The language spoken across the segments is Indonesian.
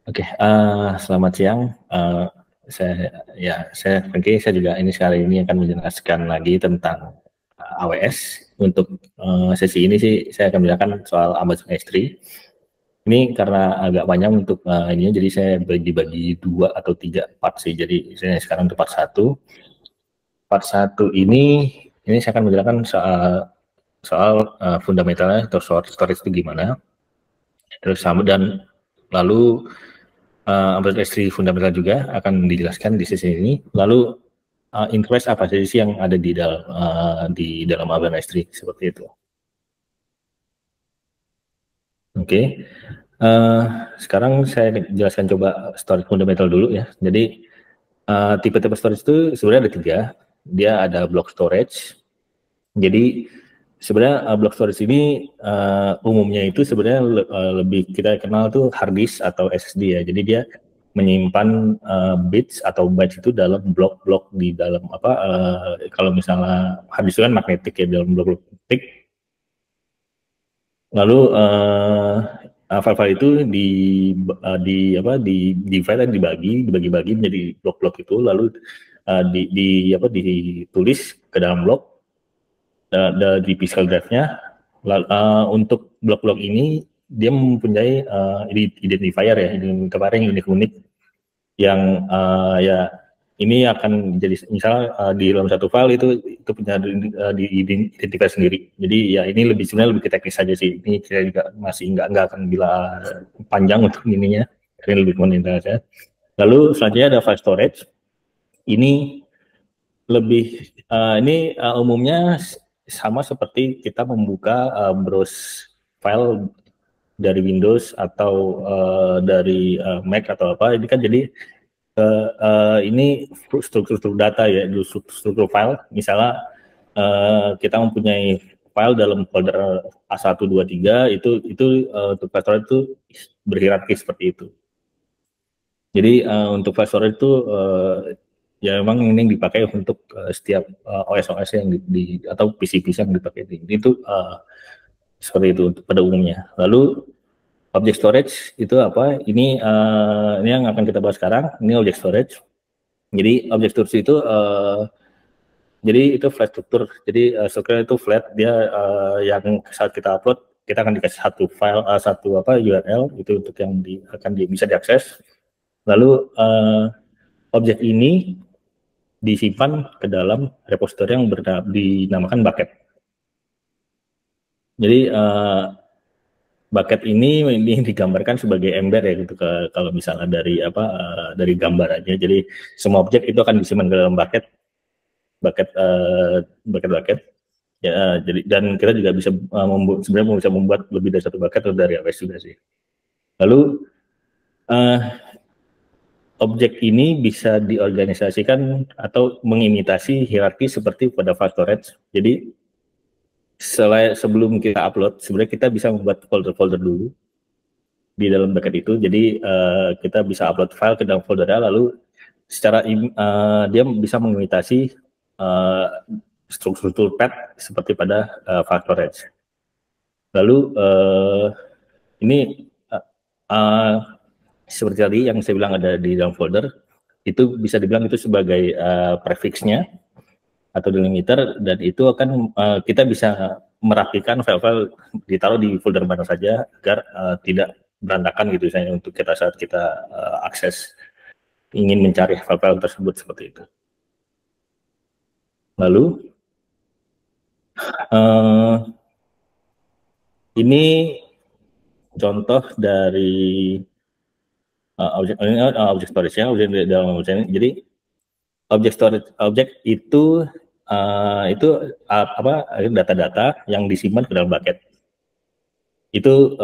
Oke, selamat siang. Saya Franky, saya juga ini sekali ini akan menjelaskan lagi tentang AWS. Untuk sesi ini sih saya akan menjelaskan soal Amazon S3. Ini karena agak panjang untuk ininya, jadi saya bagi-bagi 2 atau 3 part sih. Jadi saya sekarang untuk part 1. Part 1 ini saya akan menjelaskan soal fundamentalnya atau storage itu gimana. Terus dan lalu Amazon S3 fundamental juga akan dijelaskan di sesi ini. Lalu interface apa sih yang ada di dalam Amazon S3 seperti itu. Oke. Sekarang saya jelaskan coba storage fundamental dulu ya. Jadi tipe-tipe storage itu sebenarnya ada 3. Dia ada block storage. Jadi sebenarnya block storage ini umumnya itu sebenarnya lebih kita kenal tuh hard disk atau SSD ya. Jadi dia menyimpan bits atau bytes itu dalam blok-blok di dalam kalau misalnya hard disk itu kan magnetik ya, dalam blok-blok magnetik. Lalu file-file itu dibagi-bagi menjadi blok-blok itu, lalu ditulis ke dalam blok di physical drive-nya. Untuk blok-blok ini dia mempunyai identifier ya, identifier yang unik-unik yang ya ini akan jadi misal di dalam satu file itu punya identifier sendiri. Jadi ya ini sebenarnya lebih teknis saja sih. Ini saya juga masih nggak akan bila panjang untuk ininya. Ini lebih fundamental saja. Lalu selanjutnya ada file storage. Ini lebih umumnya sama seperti kita membuka browse file dari Windows atau dari Mac atau apa. Ini kan jadi ini struktur data ya, struktur file. Misalnya kita mempunyai file dalam folder A1, 2, 3 itu untuk file storage itu berhierarki seperti itu. Jadi untuk file storage itu ya memang ini dipakai untuk setiap OS yang atau PC-PC yang dipakai ini itu seperti itu pada umumnya. Lalu object storage itu apa? Ini yang akan kita bahas sekarang. Ini object storage. Jadi object storage itu jadi itu flat struktur. Jadi strukturnya itu flat. Dia yang saat kita upload kita akan dikasih satu file URL itu untuk yang bisa diakses. Lalu objek ini disimpan ke dalam repository yang dinamakan bucket. Jadi bucket ini digambarkan sebagai ember ya gitu kalau misalnya dari gambar aja. Jadi semua objek itu akan disimpan ke dalam bucket ya. Jadi dan kita juga bisa sebenarnya bisa membuat lebih dari satu bucket atau dari AWS juga sih. Lalu objek ini bisa diorganisasikan atau mengimitasi hierarki seperti pada file storage. Jadi sebelum kita upload, sebenarnya kita bisa membuat folder-folder dulu di dalam bucket itu. Jadi kita bisa upload file ke dalam foldernya, lalu secara dia bisa mengimitasi struktur path seperti pada file storage. Lalu ini seperti tadi yang saya bilang ada di dalam folder, itu bisa dibilang itu sebagai prefixnya atau delimiter, dan itu akan kita bisa merapikan file-file ditaruh di folder mana saja agar tidak berantakan gitu misalnya untuk saat kita akses ingin mencari file-file tersebut seperti itu. Lalu ini contoh dari objek storage-nya, dalam objek. Jadi objek itu data-data yang disimpan ke dalam bucket. Itu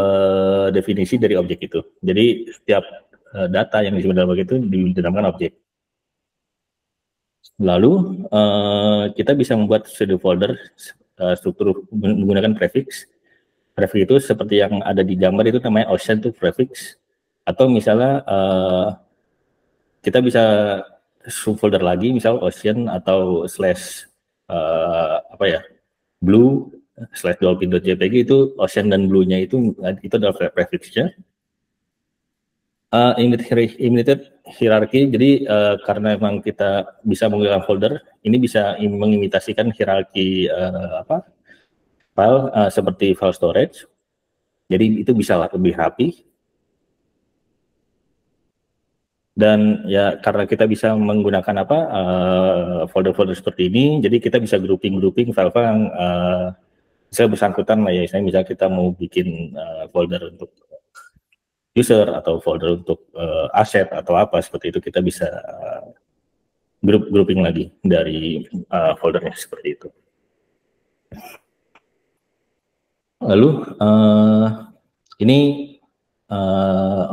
definisi dari objek itu. Jadi setiap data yang disimpan dalam bucket itu dinamakan objek. Lalu kita bisa membuat sudo folder struktur menggunakan prefix. Prefix itu seperti yang ada di gambar itu namanya ocean to prefix. Atau misalnya kita bisa subfolder lagi, misal ocean atau slash blue slash dolphin.jpg itu ocean dan blue-nya itu adalah prefixnya. Immediate hierarchy, jadi karena memang kita bisa menggunakan folder, ini bisa mengimitasikan hierarki file seperti file storage, jadi itu bisa lebih rapi. Dan ya karena kita bisa menggunakan folder-folder seperti ini, jadi kita bisa grouping file-file yang bisa bersangkutan lah ya, misalnya kita mau bikin folder untuk user atau folder untuk aset atau apa seperti itu, kita bisa grouping lagi dari foldernya seperti itu. Lalu ini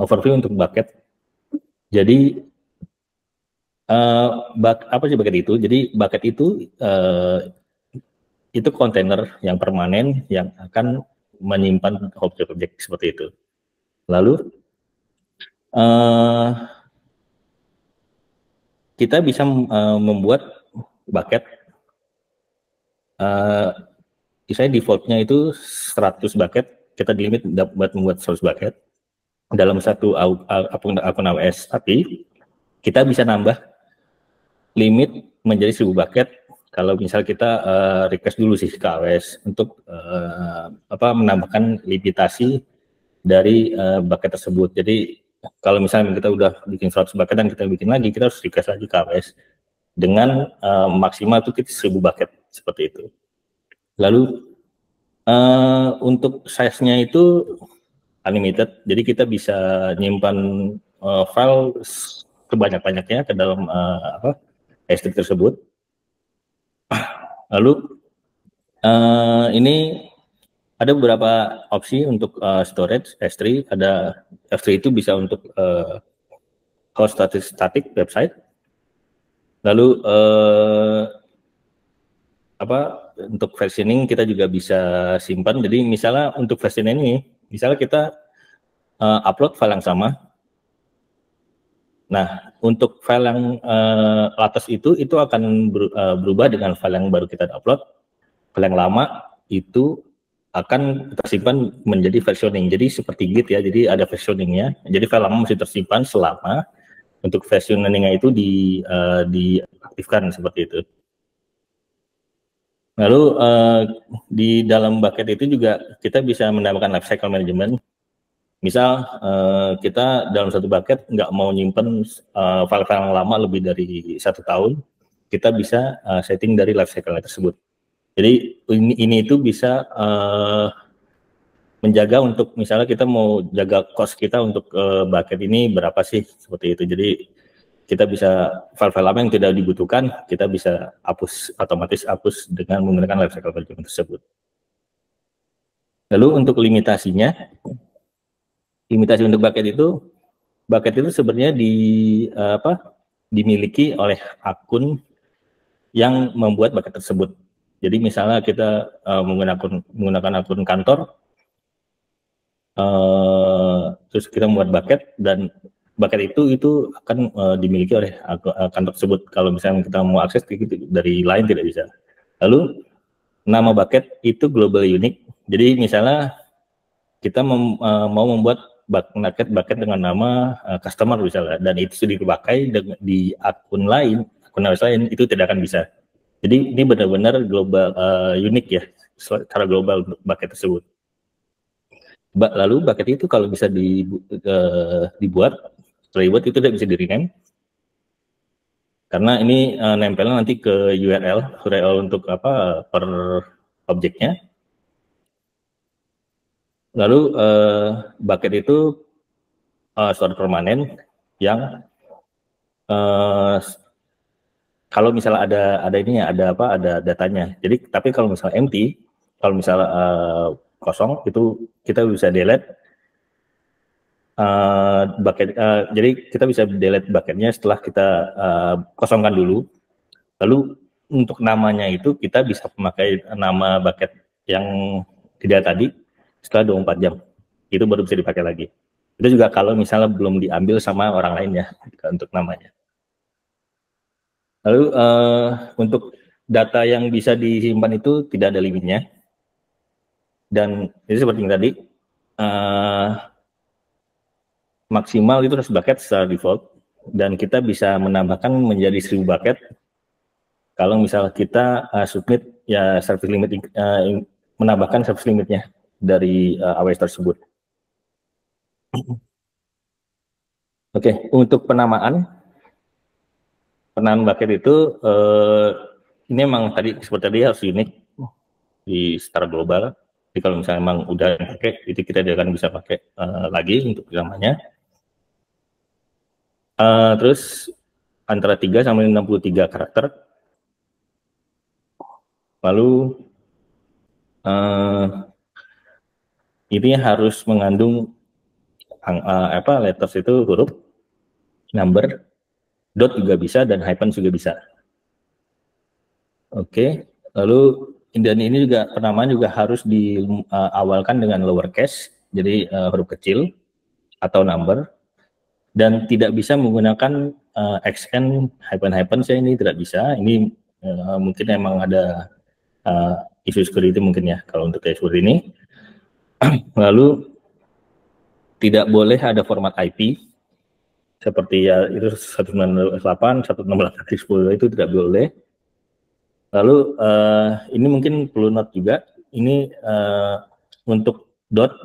overview untuk bucket. Jadi apa sih bucket itu? Jadi bucket itu kontainer yang permanen yang akan menyimpan objek-objek seperti itu. Lalu kita bisa membuat bucket, misalnya defaultnya itu 100 bucket, kita di limit dapat membuat 100 bucket dalam satu akun AWS, tapi kita bisa nambah limit menjadi 1000 bucket kalau misal kita request dulu sih ke AWS untuk menambahkan limitasi dari bucket tersebut. Jadi kalau misalnya kita udah bikin 100 bucket dan kita bikin lagi, kita harus request lagi ke AWS dengan maksimal itu 1000 bucket seperti itu. Lalu untuk size-nya itu unlimited, jadi kita bisa nyimpan file sebanyak-banyaknya ke dalam S3 tersebut. Lalu ini ada beberapa opsi untuk storage S3. Ada S3 itu bisa untuk host static website. Lalu untuk versioning kita juga bisa simpan. Jadi misalnya untuk versioning ini, misalnya kita upload file yang sama. Nah, untuk file yang latest itu akan berubah dengan file yang baru kita upload. File yang lama itu akan tersimpan menjadi versioning. Jadi seperti Git ya, jadi ada versioningnya. Jadi file lama masih tersimpan selama untuk versioningnya itu diaktifkan seperti itu. Lalu di dalam bucket itu juga kita bisa menambahkan lifecycle management. Misal kita dalam satu bucket nggak mau nyimpen file-file yang lama lebih dari 1 tahun, kita bisa setting dari lifecycle tersebut. Jadi ini itu bisa menjaga untuk misalnya kita mau jaga cost kita untuk bucket ini berapa sih seperti itu. Jadi kita bisa file-file lama yang tidak dibutuhkan, kita bisa otomatis hapus dengan menggunakan lifecycle management tersebut. Lalu untuk limitasi untuk bucket itu sebenarnya dimiliki oleh akun yang membuat bucket tersebut. Jadi misalnya kita menggunakan akun kantor, terus kita membuat bucket, dan bucket itu akan dimiliki oleh kantor tersebut. Kalau misalnya kita mau akses dari lain tidak bisa. Lalu nama bucket itu global unique. Jadi misalnya kita mau membuat bucket dengan nama customer misalnya, dan itu sudah dipakai di akun AWS lain, itu tidak akan bisa. Jadi ini benar-benar global unique ya, secara global bucket tersebut. Lalu bucket itu kalau bisa dibuat, setelah dibuat itu tidak bisa di-rename, karena ini nempelnya nanti ke URL untuk per objeknya. Lalu bucket itu store permanen yang kalau misalnya ada datanya. Jadi tapi kalau misalnya empty, kalau misalnya kosong, itu kita bisa delete bucket. Jadi kita bisa delete bucketnya setelah kita kosongkan dulu. Lalu untuk namanya itu kita bisa memakai nama bucket yang tidak tadi setelah 24 jam. Itu baru bisa dipakai lagi. Itu juga kalau misalnya belum diambil sama orang lain ya untuk namanya. Lalu untuk data yang bisa disimpan itu tidak ada limitnya. Dan itu seperti yang tadi, maksimal itu 100 bucket secara default, dan kita bisa menambahkan menjadi 1000 bucket kalau misal kita submit ya service limit, menambahkan service limitnya dari AWS tersebut. Oke, untuk penamaan bucket itu ini memang seperti tadi harus unik di secara global. Jadi kalau misalnya memang udah pakai, itu kita akan bisa pakai lagi untuk namanya. Terus antara 3 sampai 63 karakter. Lalu ini harus mengandung letters itu huruf, number, dot juga bisa, dan hyphen juga bisa. Oke, lalu dan ini juga penamaan juga harus diawalkan dengan lowercase, jadi huruf kecil atau number, dan tidak bisa menggunakan xn hyphen saya ini tidak bisa. Ini mungkin emang ada isu security mungkin ya kalau untuk seperti ini. Lalu tidak boleh ada format IP seperti ya itu 198, 168, itu tidak boleh. Lalu ini mungkin perlu note juga, ini untuk dot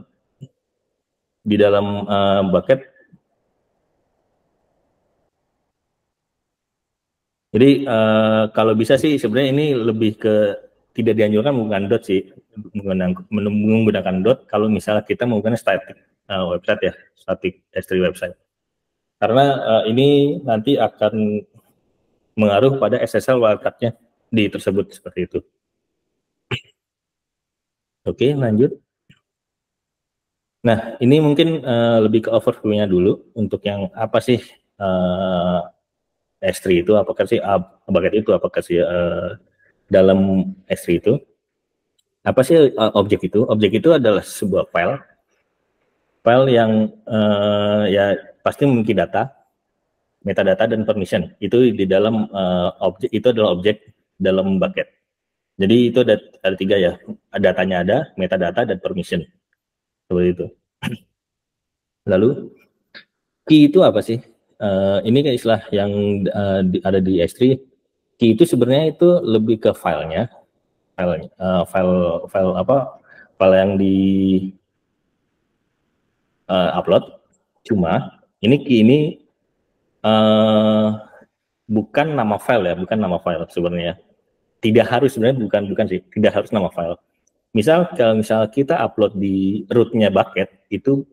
di dalam bucket. Jadi kalau bisa sih sebenarnya ini lebih ke tidak dianjurkan menggunakan dot sih, menggunakan dot kalau misalnya kita menggunakan static website ya, static S3 website. Karena ini nanti akan mengaruh pada SSL wildcard-nya di tersebut seperti itu. Oke, lanjut. Nah, ini mungkin lebih ke overview-nya dulu untuk yang apa sih S3 itu, apakah sih bucket itu, apakah sih dalam S3 itu. Apa sih objek itu? Objek itu adalah sebuah file yang ya pasti memiliki data, metadata, dan permission. Itu di dalam objek, itu adalah objek dalam bucket. Jadi itu ada 3 ya, datanya ada, metadata, dan permission. Seperti itu. Lalu key itu apa sih? Ini kayak istilah yang ada di S3. Key itu sebenarnya itu lebih ke filenya, file yang di upload. Cuma ini key ini bukan nama file ya, bukan nama file sebenarnya. Tidak harus, sebenarnya bukan sih, tidak harus nama file. Misal kalau kita upload di root-nya bucket, itu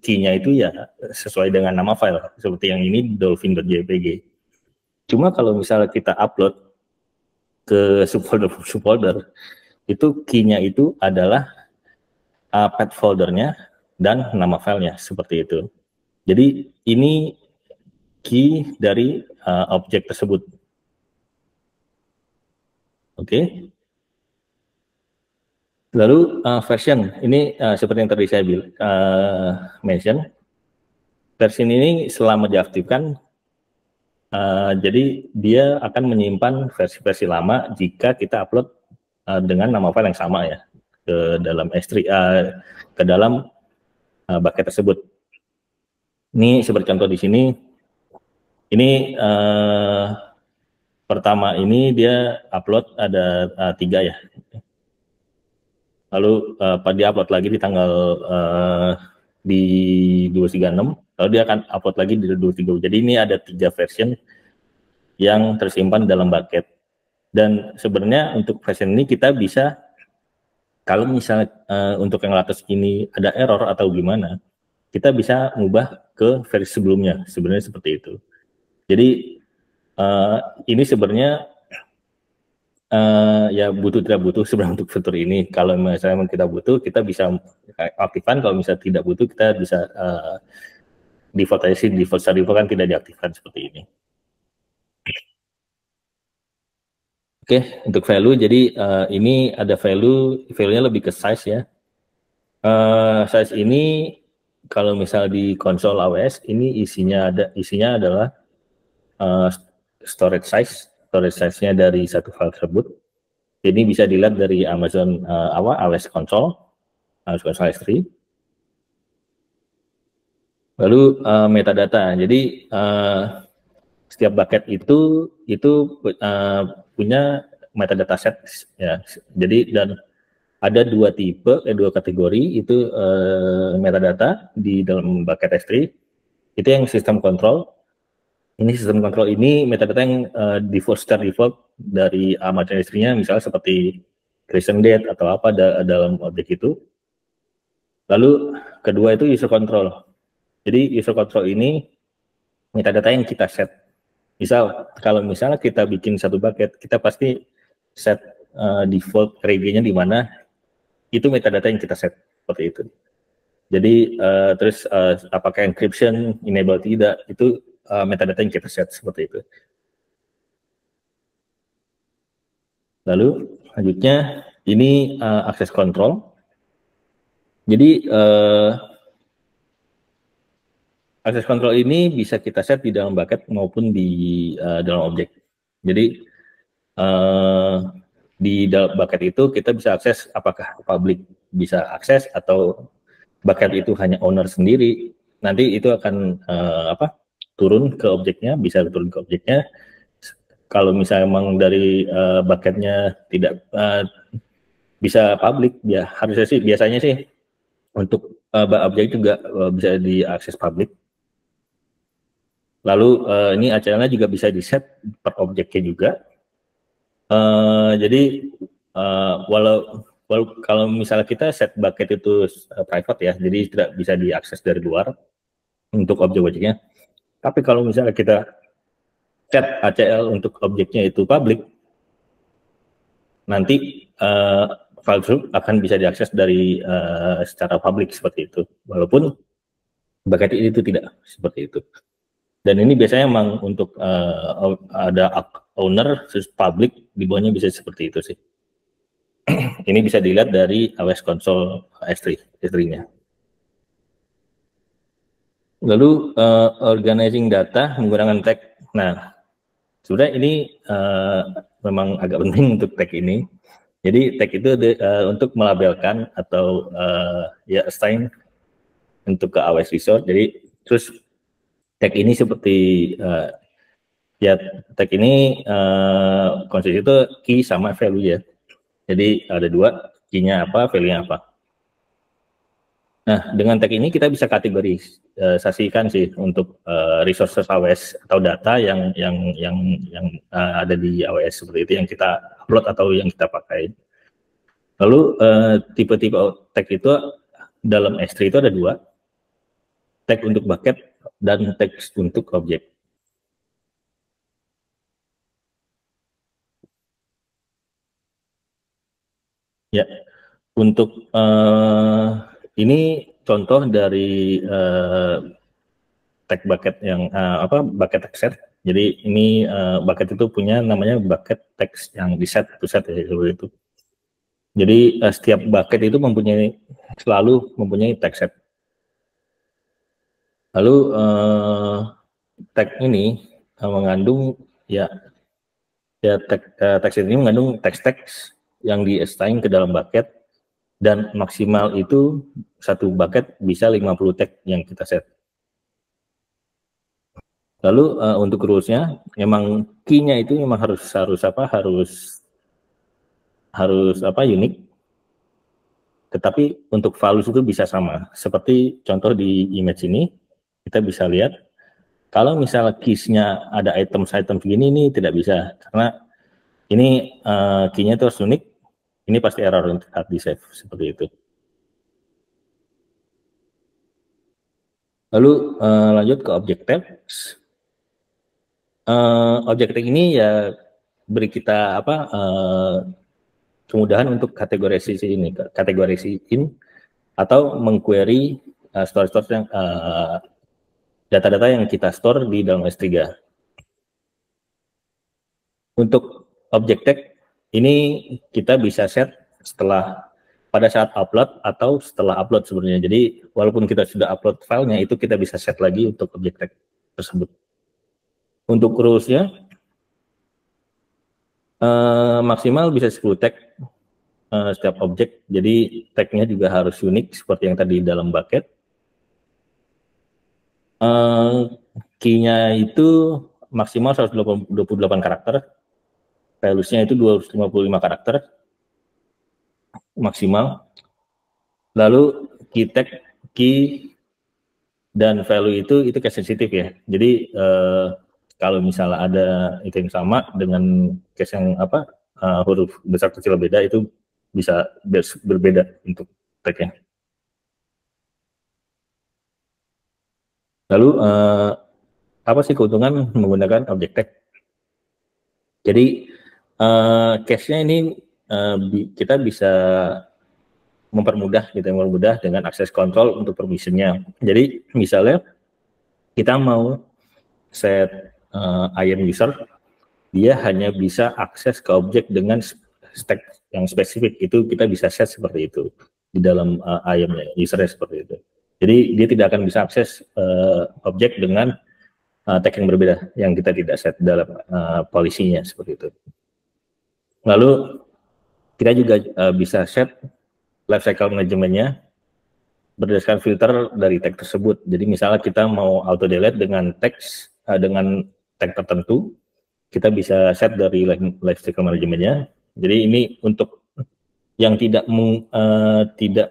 key-nya itu ya sesuai dengan nama file, seperti yang ini dolphin.jpg. Cuma kalau misalnya kita upload ke subfolder, itu key-nya itu adalah path foldernya dan nama filenya, seperti itu. Jadi ini key dari objek tersebut. Oke. Lalu version, ini seperti yang tadi saya mention, version ini selama diaktifkan, jadi dia akan menyimpan versi-versi lama jika kita upload dengan nama file yang sama ya ke dalam S3, ke dalam bucket tersebut. Ini seperti contoh di sini. Ini pertama ini dia upload ada 3 ya. Lalu dia upload lagi di tanggal di 236, lalu dia akan upload lagi di 230. Jadi ini ada 3 version yang tersimpan dalam bucket. Dan sebenarnya untuk version ini kita bisa, kalau misalnya untuk yang latest ini ada error atau gimana, kita bisa mengubah ke versi sebelumnya, sebenarnya seperti itu. Jadi ini sebenarnya ya butuh tidak butuh sebenarnya untuk fitur ini. Kalau misalnya kita butuh, kita bisa aktifkan. Kalau misalnya tidak butuh, kita bisa default aja sih, default kan tidak diaktifkan seperti ini. Oke, untuk value, jadi ini ada value-nya lebih ke size ya. Size ini kalau misal di konsol AWS ini isinya adalah storage size-nya dari satu file tersebut. Ini bisa dilihat dari Amazon AWS Console S3. Lalu metadata. Jadi setiap bucket itu punya metadata set ya. Jadi dan ada dua kategori itu metadata di dalam bucket S3. Itu yang sistem kontrol. Ini sistem kontrol ini metadata yang secara default dari armature S3-nya, misalnya seperti creation date atau apa dalam objek itu. Lalu kedua itu user control. Jadi user control ini metadata yang kita set. Kalau misalnya kita bikin satu bucket, kita pasti set default reggae-nya di mana, itu metadata yang kita set seperti itu. Jadi terus apakah encryption enable tidak, itu metadata yang kita set seperti itu. Lalu selanjutnya ini access control. Jadi access control ini bisa kita set di dalam bucket maupun di dalam objek. Jadi di dalam bucket itu kita bisa akses apakah public bisa akses atau bucket itu hanya owner sendiri. Nanti itu akan turun ke objeknya, bisa turun ke objeknya. Kalau misalnya memang dari bucketnya tidak bisa public, ya harusnya sih biasanya sih untuk objek juga bisa diakses public. Lalu ini ACL-nya juga bisa di set per objeknya juga. Jadi walau kalau misalnya kita set bucket itu private ya, jadi tidak bisa diakses dari luar untuk objek-objeknya. Tapi kalau misalnya kita set ACL untuk objeknya itu public, nanti file tersebut akan bisa diakses dari secara public seperti itu, walaupun bucket itu tidak seperti itu. Dan ini biasanya memang untuk ada owner, public, di bawahnya bisa seperti itu sih. Ini bisa dilihat dari AWS Console S3-nya. Lalu organizing data menggunakan tag. Nah, sebenarnya ini memang agak penting untuk tag ini. Jadi tag itu untuk melabelkan atau ya assign untuk ke AWS resource. Jadi terus tag ini seperti ya tag ini konsep itu key sama value ya. Jadi ada dua, key-nya apa, value-nya apa. Nah, dengan tag ini kita bisa kategorisasikan sih untuk resources AWS atau data yang ada di AWS seperti itu yang kita upload atau yang kita pakai. Lalu tipe-tipe tag itu dalam S3 itu ada dua, tag untuk bucket dan tag untuk objek. Ya, untuk ini contoh dari tag bucket yang bucket tag set. Jadi ini bucket itu punya namanya bucket text yang di set to set ya, seperti itu. Jadi setiap bucket itu selalu mempunyai tag set. Lalu tag ini mengandung tag set ini mengandung teks yang di-assign ke dalam bucket, dan maksimal itu satu bucket bisa 50 tag yang kita set. Lalu untuk rules-nya, memang key-nya itu memang harus unik. Tetapi untuk values itu bisa sama. Seperti contoh di image ini, kita bisa lihat kalau misalnya keys-nya ada item begini, ini tidak bisa karena ini key-nya itu harus unik. Ini pasti error untuk hard di save seperti itu. Lalu lanjut ke object tags. Objek tag ini ya beri kita kemudahan untuk kategorisiin atau mengquery storage yang data-data yang kita store di dalam S3. Untuk objek tag ini kita bisa set pada saat upload atau setelah upload sebenarnya. Jadi walaupun kita sudah upload filenya, itu kita bisa set lagi untuk objek tag tersebut. Untuk rules-nya maksimal bisa 10 tag setiap objek. Jadi tag-nya juga harus unik seperti yang tadi dalam bucket. Key-nya itu maksimal 128 karakter, values-nya itu 255 karakter maksimal. Lalu key tag, key dan value itu case sensitif ya. Jadi kalau misalnya ada itu yang sama dengan case yang huruf besar kecil beda, itu bisa berbeda untuk tagnya. Lalu apa sih keuntungan menggunakan objek tag? Jadi case-nya ini kita bisa mempermudah dengan akses kontrol untuk permission-nya. Jadi misalnya kita mau set IAM user, dia hanya bisa akses ke objek dengan tag yang spesifik, itu kita bisa set seperti itu di dalam IAM-nya, usernya seperti itu. Jadi dia tidak akan bisa akses objek dengan tag yang berbeda yang kita tidak set dalam policy-nya seperti itu. Lalu kita juga bisa set lifecycle manajemennya berdasarkan filter dari tag tersebut. Jadi misalnya kita mau auto delete dengan teks dengan tag tertentu, kita bisa set dari lifecycle manajemennya. Jadi ini untuk yang tidak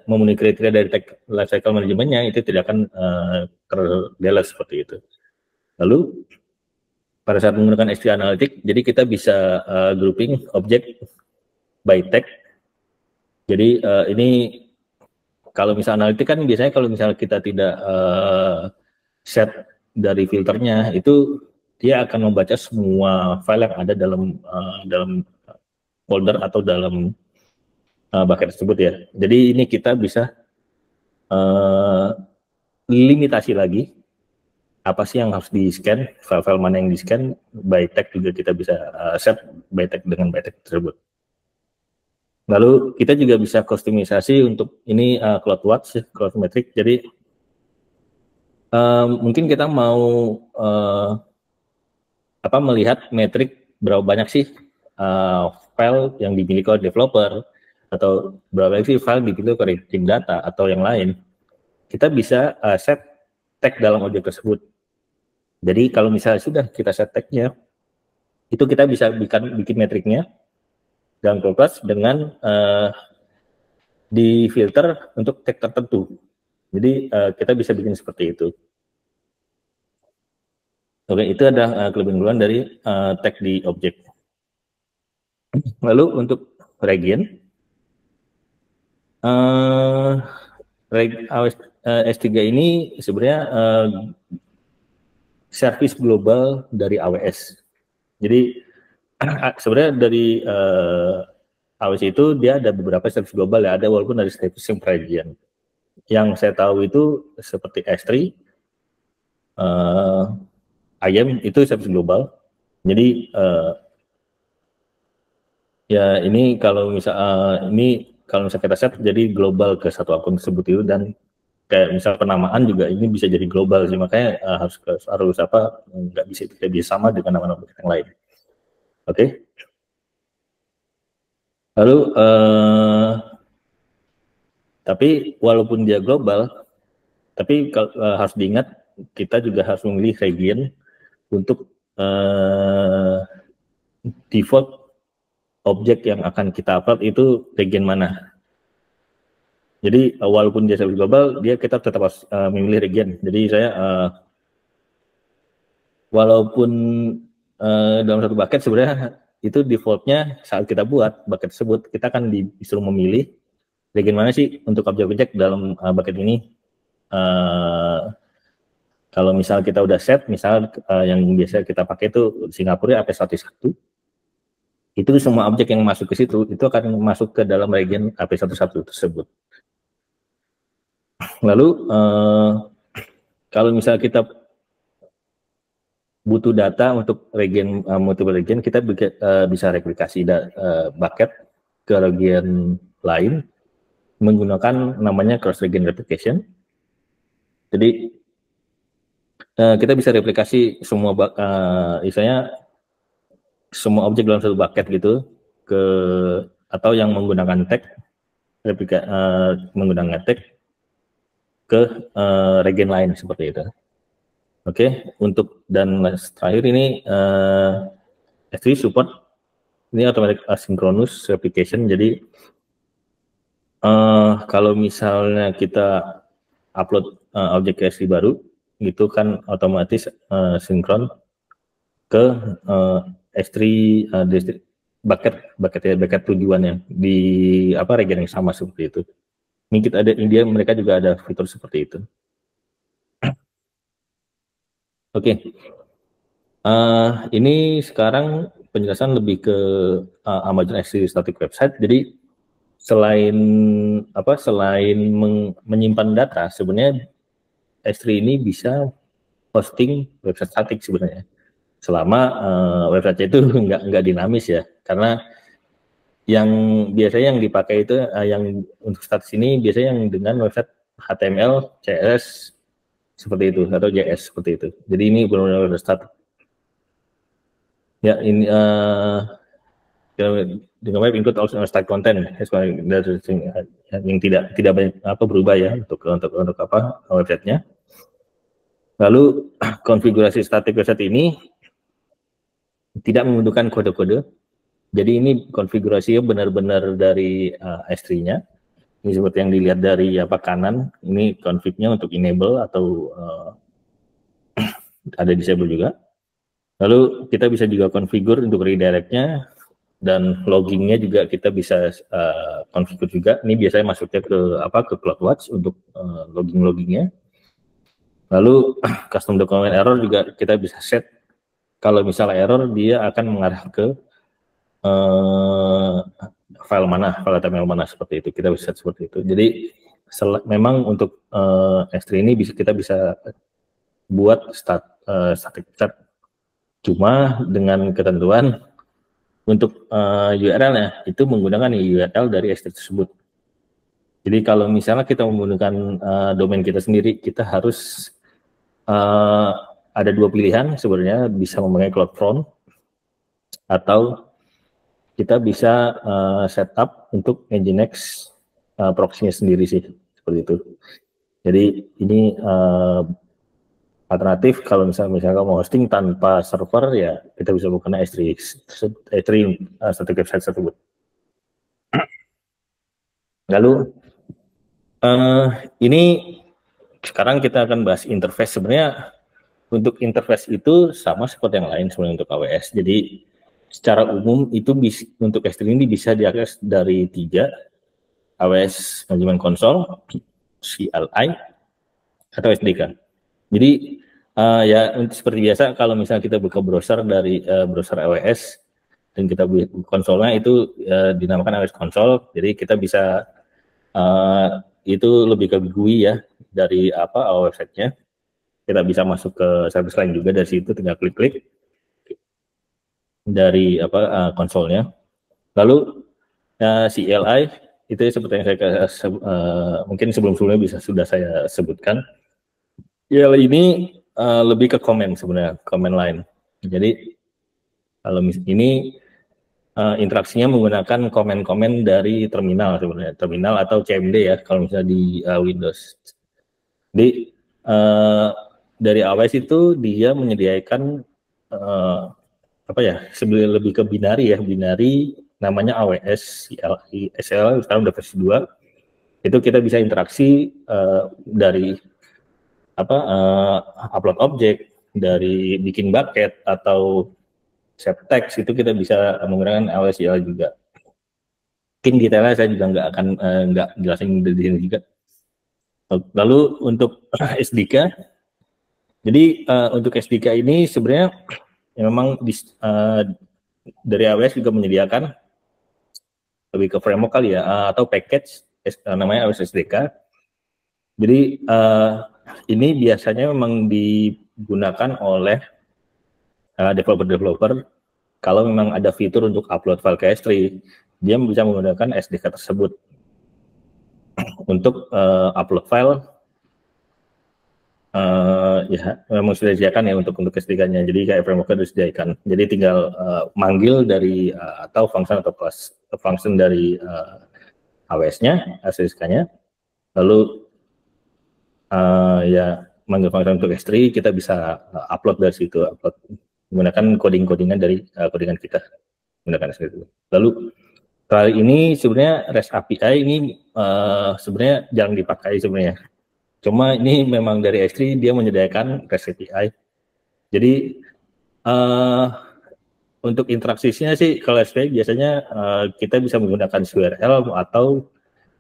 memenuhi kriteria dari tag lifecycle manajemennya, itu tidak akan ter-delete seperti itu. Lalu pada saat menggunakan S3 Analytics, jadi kita bisa grouping objek by tag. Jadi ini kalau misalnya analitik kan biasanya kalau misalnya kita tidak set dari filternya, itu dia akan membaca semua file yang ada dalam folder atau dalam bucket tersebut ya. Jadi ini kita bisa limitasi lagi apa sih yang harus di-scan, file-file mana yang di-scan, by tag juga kita bisa set by tag dengan by tag tersebut. Lalu kita juga bisa kustomisasi untuk ini CloudWatch, CloudMetric. Jadi mungkin kita mau melihat metrik berapa banyak sih file yang dimiliki oleh developer, atau berapa banyak sih file dimiliki oleh tim data atau yang lain. Kita bisa set tag dalam objek tersebut. Jadi kalau misalnya sudah kita set tagnya, itu kita bisa bikin metriknya dalam CloudWatch dengan di filter untuk tag tertentu. Jadi kita bisa bikin seperti itu. Oke, itu ada kelebihan dari tag di objek. Lalu untuk region, S3 ini sebenarnya service global dari AWS. Jadi sebenarnya dari AWS itu dia ada beberapa service global ya, ada walaupun dari service region. Yang saya tahu itu seperti S3, IAM itu service global. Jadi ya ini kalau misalnya kita set jadi global ke satu akun tersebut itu, dan kayak misal penamaan juga ini bisa jadi global sih, makanya harus nggak bisa sama dengan nama-nama yang lain. Oke. Lalu tapi walaupun dia global, tapi harus diingat kita juga harus memilih region untuk default objek yang akan kita upload itu region mana. Jadi walaupun dia service global, kita tetap harus memilih region. Jadi saya walaupun dalam satu bucket sebenarnya itu defaultnya saat kita buat bucket tersebut, kita akan disuruh memilih region mana sih untuk objek-objek dalam bucket ini. Kalau misal kita udah set, misal yang biasa kita pakai itu Singapura AP11, itu semua objek yang masuk ke situ itu akan masuk ke dalam region AP11 tersebut. Lalu kalau misal kita butuh data untuk region multiple region, kita bisa replikasi bucket ke region lain menggunakan namanya cross region replication. Jadi kita bisa replikasi semua misalnya semua objek dalam satu bucket gitu atau yang menggunakan tag menggunakan tag ke region lain seperti itu. Oke, untuk dan terakhir ini S3 support ini automatic asynchronous replication. Jadi kalau misalnya kita upload objek S3 baru, itu kan otomatis sinkron ke S3 bucket tujuan yang di region yang sama seperti itu. Ini kita ada India, mereka juga ada fitur seperti itu. Oke. Ini sekarang penjelasan lebih ke Amazon S3 static website. Jadi selain menyimpan data, sebenarnya S3 ini bisa hosting website static sebenarnya. Selama website itu nggak dinamis ya, karena yang biasanya yang dipakai itu yang untuk status ini biasanya yang dengan website HTML, CSS seperti itu atau JS seperti itu. Jadi ini benar-benar website static. Ya, ini dengan web include also style content yang tidak banyak berubah ya untuk websitenya. Lalu konfigurasi static website ini tidak membutuhkan kode-kode. Jadi ini konfigurasinya benar-benar dari S3-nya. Ini seperti yang dilihat dari kanan. Ini config-nya untuk enable atau ada disable juga. Lalu kita bisa juga configure untuk redirect-nya dan logging-nya juga kita bisa configure juga. Ini biasanya masuknya ke CloudWatch untuk logging-nya. Lalu custom document error juga kita bisa set. Kalau misalnya error, dia akan mengarah ke file HTML mana seperti itu. Kita bisa set seperti itu. Jadi memang untuk S3 ini kita bisa buat static set. Cuma dengan ketentuan untuk URL-nya itu menggunakan URL dari S3 tersebut. Jadi kalau misalnya kita menggunakan domain kita sendiri, kita harus ada dua pilihan sebenarnya, bisa memakai CloudFront atau kita bisa setup untuk Nginx proxy-nya sendiri sih, seperti itu. Jadi ini alternatif kalau misalnya mau hosting tanpa server, ya kita bisa menggunakan S3 static website tersebut. Lalu ini sekarang kita akan bahas interface. Sebenarnya untuk interface itu sama seperti yang lain sebenarnya untuk AWS. Jadi secara umum itu untuk S3 ini bisa diakses dari 3, AWS Management Console, CLI, atau SDK. Jadi ya seperti biasa kalau misalnya kita buka browser dari browser AWS dan kita buka konsolnya itu dinamakan AWS Console. Jadi kita bisa itu lebih ke GUI ya dari websitenya. Kita bisa masuk ke service lain juga dari situ, tinggal klik-klik dari konsolnya. Lalu CLI itu seperti yang saya mungkin sebelum-sebelumnya sudah saya sebutkan. CLI ini lebih ke comment sebenarnya, comment line. Jadi kalau ini interaksinya menggunakan komen-komen dari terminal sebenarnya, terminal atau CMD ya kalau misalnya di Windows. Jadi dari AWS itu dia menyediakan lebih ke binary ya, binary namanya AWS CLI SL, sekarang udah versi 2. Itu kita bisa interaksi dari upload objek, dari bikin bucket atau set text, itu kita bisa menggunakan AWS CLI juga. Mungkin detailnya saya juga nggak jelasin di sini juga. Lalu untuk SDK, jadi untuk SDK ini sebenarnya memang dari AWS juga menyediakan lebih ke framework kali ya, atau package namanya AWS SDK. Jadi ini biasanya memang digunakan oleh developer kalau memang ada fitur untuk upload file ke S3, dia bisa menggunakan SDK tersebut untuk upload file. Ya memang sudah disediakan ya untuk SDK-nya. Jadi kayak framework itu disediakan. Jadi tinggal manggil dari atau function atau class function dari AWS-nya, SDK-nya. Lalu ya manggil function untuk S3, kita bisa upload dari situ, upload menggunakan codingan dari codingan kita menggunakan S3 itu. Lalu kali ini sebenarnya REST API ini sebenarnya jarang dipakai sebenarnya. Cuma ini memang dari S3 dia menyediakan REST API. Jadi untuk interaksinya sih kalau SPI biasanya kita bisa menggunakan URL atau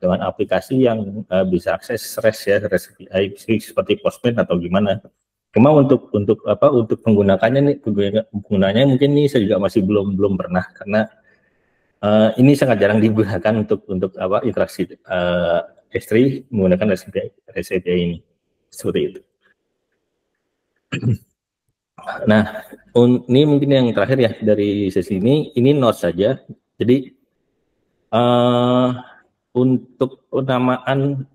dengan aplikasi yang bisa akses REST ya, REST API seperti Postman atau gimana. Cuma untuk penggunakannya nih, penggunanya mungkin ini saya juga masih belum pernah karena ini sangat jarang digunakan untuk interaksi S3 menggunakan REST API ini seperti itu. Nah, ini mungkin yang terakhir ya dari sesi ini note saja. Jadi untuk penamaan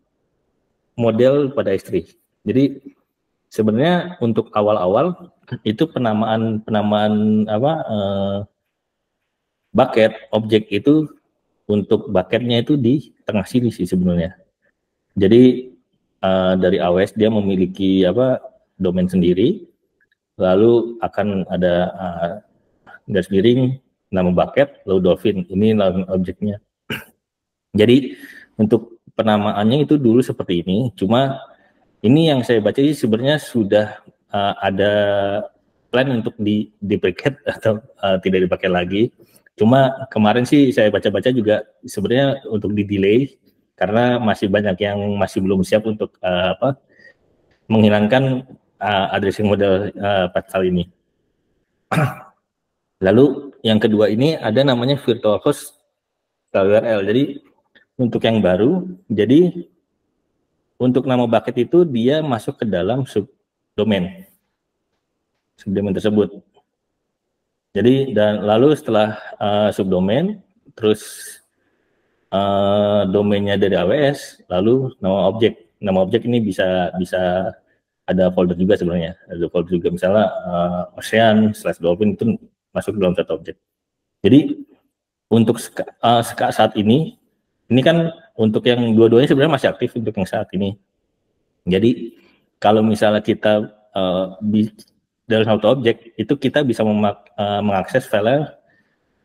model pada S3. Jadi sebenarnya untuk awal-awal itu penamaan bucket objek itu untuk bucketnya itu di tengah sini sih sebenarnya. Jadi dari AWS dia memiliki domain sendiri, lalu akan ada garis miring nama bucket, lalu dolphin, ini nama objeknya. Jadi untuk penamaannya itu dulu seperti ini, cuma ini yang saya baca sebenarnya sudah ada plan untuk deprecate atau tidak dipakai lagi. Cuma kemarin sih saya baca-baca juga sebenarnya untuk di-delay karena masih banyak yang masih belum siap untuk menghilangkan addressing model pasal ini. Lalu yang kedua ini ada namanya virtual host URL. Jadi untuk yang baru, jadi untuk nama bucket itu dia masuk ke dalam subdomain tersebut. Jadi dan lalu setelah subdomain, terus domainnya dari AWS, lalu nama objek ini bisa ada folder juga sebenarnya, ada folder juga misalnya ocean/dolphin itu masuk dalam satu objek. Jadi untuk saat ini kan untuk yang dua-duanya sebenarnya masih aktif untuk yang saat ini. Jadi kalau misalnya kita dalam satu objek itu kita bisa mengakses file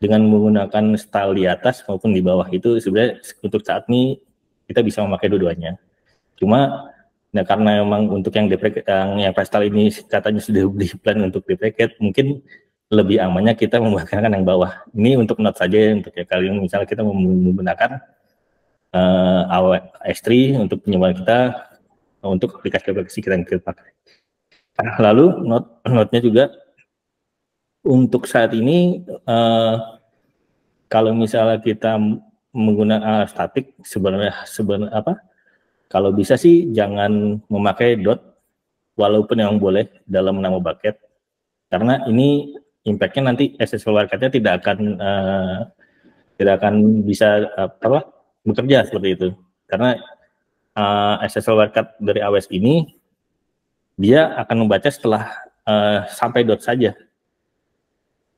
dengan menggunakan style di atas maupun di bawah. Itu sebenarnya untuk saat ini kita bisa memakai dua-duanya. Cuma karena memang untuk yang deprecate yang style ini katanya sudah di plan untuk deprecate, mungkin lebih amannya kita menggunakan yang bawah. Ini untuk note saja untuk ya kali ini misalnya kita menggunakan S3 untuk penyembuhan kita untuk aplikasi-aplikasi kita yang kita pakai. Lalu note-nya juga untuk saat ini kalau misalnya kita menggunakan statik sebenarnya kalau bisa sih jangan memakai dot walaupun yang boleh dalam nama bucket karena ini impact-nya nanti SSL wildcard-nya tidak akan bisa bekerja seperti itu karena SSL wildcard dari AWS ini dia akan membaca setelah sampai dot saja.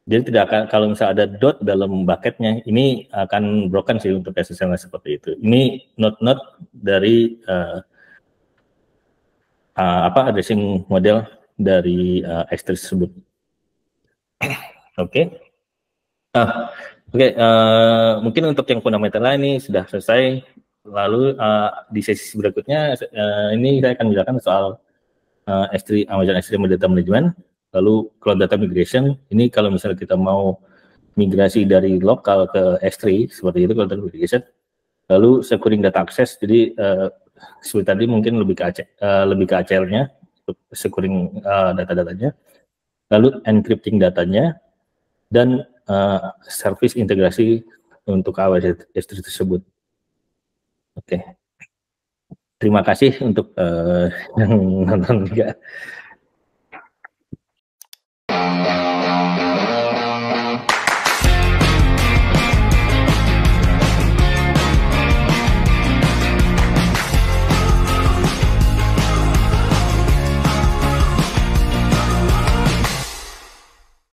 Jadi tidak akan kalau misalnya ada dot dalam bucketnya ini akan broken sih untuk SSL seperti itu. Ini note dari addressing model dari S3 tersebut. Oke. Mungkin untuk yang fundamental ini sudah selesai. Lalu di sesi berikutnya ini saya akan menjelaskan soal S3 Amazon S3 Data Management. Lalu Cloud Data Migration, ini kalau misalnya kita mau migrasi dari lokal ke S3 seperti itu Cloud Data Migration. Lalu Securing Data Access, jadi seperti tadi mungkin lebih ke ACL-nya, securing data-datanya. Lalu encrypting datanya dan service integrasi untuk AWS S3 tersebut. Oke. Terima kasih untuk yang nonton juga.